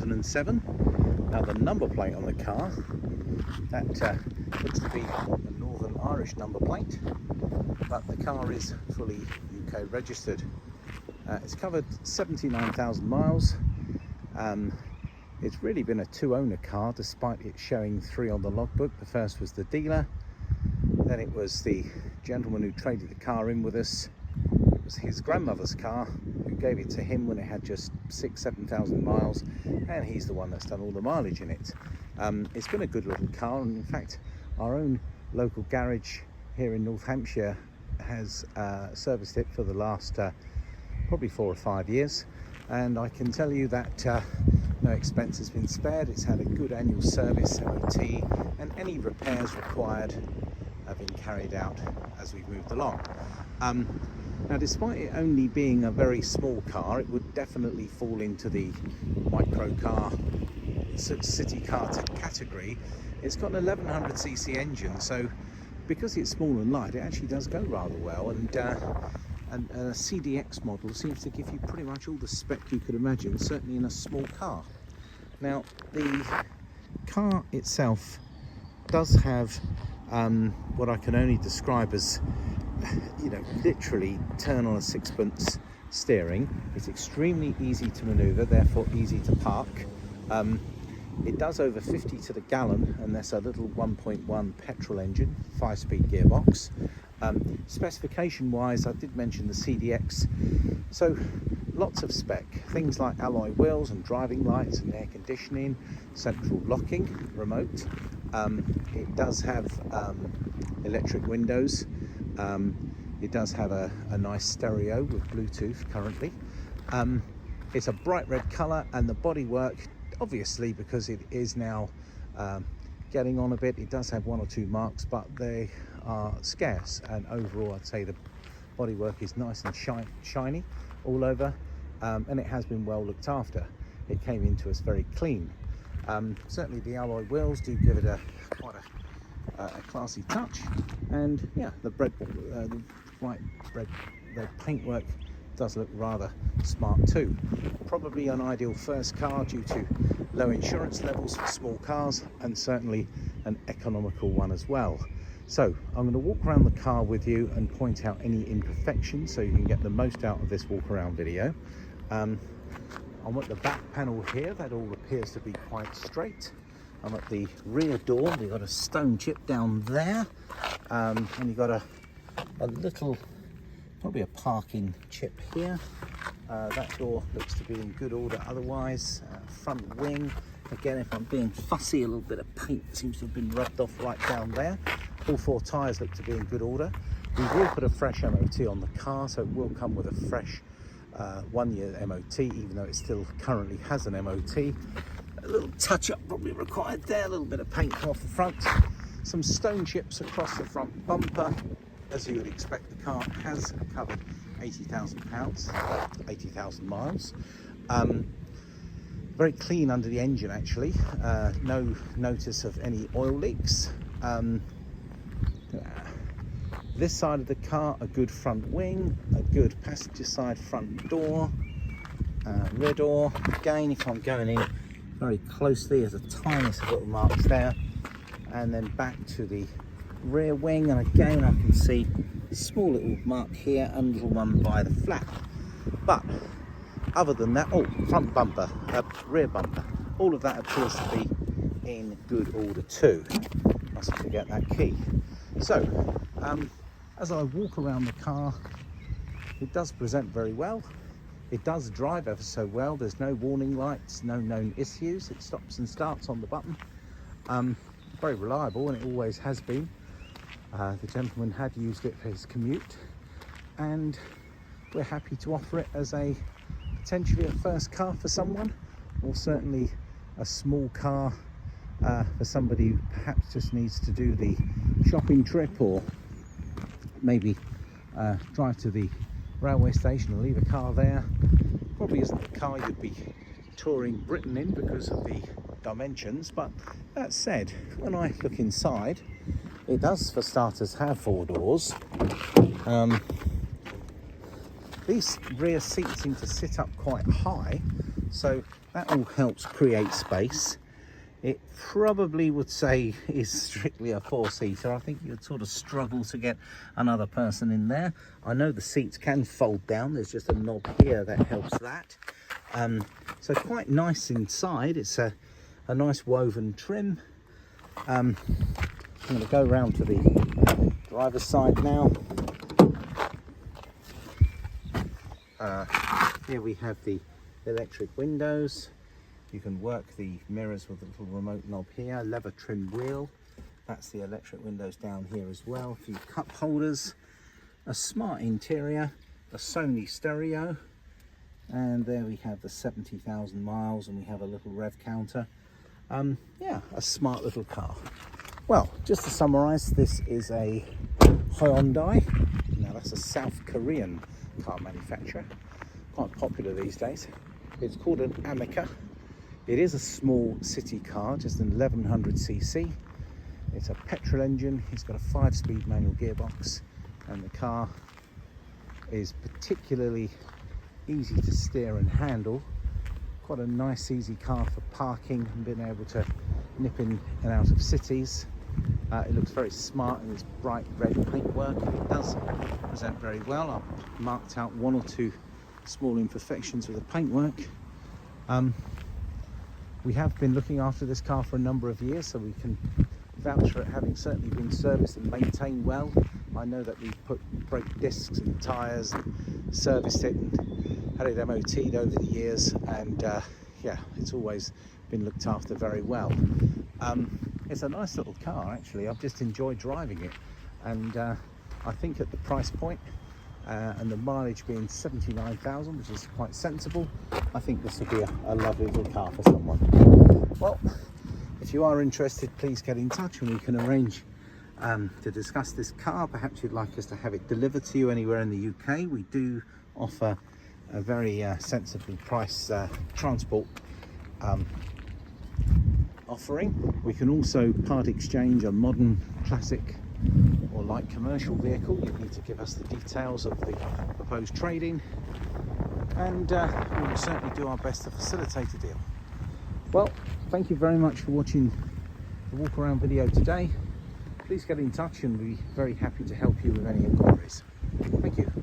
2007. Now the number plate on the car, that looks to be a Northern Irish number plate, but the car is fully UK registered. It's covered 79,000 miles. It's really been a two-owner car despite it showing 3 on the logbook. The first was the dealer, then it was the gentleman who traded the car in with us. It was his grandmother's car who gave it to him when it had just 7,000 miles, and he's the one that's done all the mileage in it. It's been a good little car, and in fact our own local garage here in North Hampshire has serviced it for the last probably 4 or 5 years, and I can tell you that no expense has been spared. It's had a good annual service, MOT, and any repairs required have been carried out as we've moved along. Now, despite it only being a very small car, it would definitely fall into the micro car, city car category. It's got an 1100cc engine, so because it's small and light, it actually does go rather well, and a CDX model seems to give you pretty much all the spec you could imagine, certainly in a small car. Now, the car itself does have what I can only describe as, literally turn on a sixpence steering. It's extremely easy to maneuver, therefore easy to park. It does over 50 to the gallon, and that's a little 1.1 petrol engine, 5-speed gearbox. Specification wise, I did mention the CDX, so lots of spec, things like alloy wheels and driving lights and air conditioning, central locking, remote. It does have electric windows. It does have a nice stereo with Bluetooth currently. It's a bright red colour, and the bodywork, obviously because it is now getting on a bit, it does have 1 or 2 marks, but they are scarce, and overall I'd say the bodywork is nice and shiny all over, and it has been well looked after. It came into us very clean. Certainly the alloy wheels do give it quite a classy touch, and yeah, the white red paintwork does look rather smart too. Probably an ideal first car due to low insurance levels for small cars, and certainly an economical one as well. So I'm going to walk around the car with you and point out any imperfections so you can get the most out of this walk around video. I'm at the back panel here, that all appears to be quite straight. I'm at the rear door, we've got a stone chip down there, and you've got a little, probably a parking chip here. That door looks to be in good order otherwise. Front wing, again, if I'm being fussy, a little bit of paint seems to have been rubbed off right down there. All 4 tyres look to be in good order. We will put a fresh MOT on the car, so it will come with a fresh 1-year MOT, even though it still currently has an MOT. A little touch-up probably required there, a little bit of paint off the front. Some stone chips across the front bumper. As you would expect, the car has covered 80,000 miles. Very clean under the engine actually. No notice of any oil leaks. This side of the car, a good front wing, a good passenger side front door, rear door. Again, if I'm going in very closely, there's a tiniest little marks there, and then back to the rear wing, and again I can see a small little mark here and a little one by the flap. But other than that, front bumper, rear bumper, all of that appears to be in good order too. Mustn't forget that key. So as I walk around the car, it does present very well. It does drive ever so well. There's no warning lights, no known issues. It stops and starts on the button. Very reliable, and it always has been. The gentleman had used it for his commute, and we're happy to offer it as potentially a first car for someone, or certainly a small car for somebody who perhaps just needs to do the shopping trip, or maybe drive to the railway station and leave a car there. Probably isn't the car you'd be touring Britain in because of the dimensions, but that said, when I look inside, it does for starters have 4 doors. These rear seats seem to sit up quite high, So that all helps create space. It probably would say is strictly a 4-seater. I think you'd sort of struggle to get another person in there. I know the seats can fold down. There's just a knob here that helps that. So quite nice inside. It's a nice woven trim. I'm going to go around to the driver's side now. Here we have the electric windows. You can work the mirrors with a little remote knob here. Leather trim wheel. That's the electric windows down here as well. A few cup holders. A smart interior. A Sony stereo. And there we have the 70,000 miles, and we have a little rev counter. Yeah, a smart little car. Well, just to summarize, this is a Hyundai. Now that's a South Korean car manufacturer, quite popular these days. It's called an Amica. It is a small city car, just an 1100cc. It's a petrol engine. It's got a 5-speed manual gearbox, and the car is particularly easy to steer and handle. Quite a nice, easy car for parking and being able to nip in and out of cities. It looks very smart in its bright red paintwork. It does present very well. I've marked out 1 or 2 small imperfections with the paintwork. We have been looking after this car for a number of years, so we can vouch for it having certainly been serviced and maintained well. I know that we've put brake discs and tyres and serviced it and had it MOT'd over the years, and yeah, it's always been looked after very well. It's a nice little car, actually. I've just enjoyed driving it, and I think at the price point and the mileage being 79,000, which is quite sensible, I think this will be a lovely little car for someone. Well, if you are interested, please get in touch and we can arrange to discuss this car. Perhaps you'd like us to have it delivered to you anywhere in the UK. We do offer a very sensibly priced transport offering. We can also part exchange a modern, classic or light commercial vehicle. You need to give us the details of the proposed trade-in, and we will certainly do our best to facilitate a deal. Well, thank you very much for watching the walk around video today. Please get in touch and we'll be very happy to help you with any inquiries. Thank you.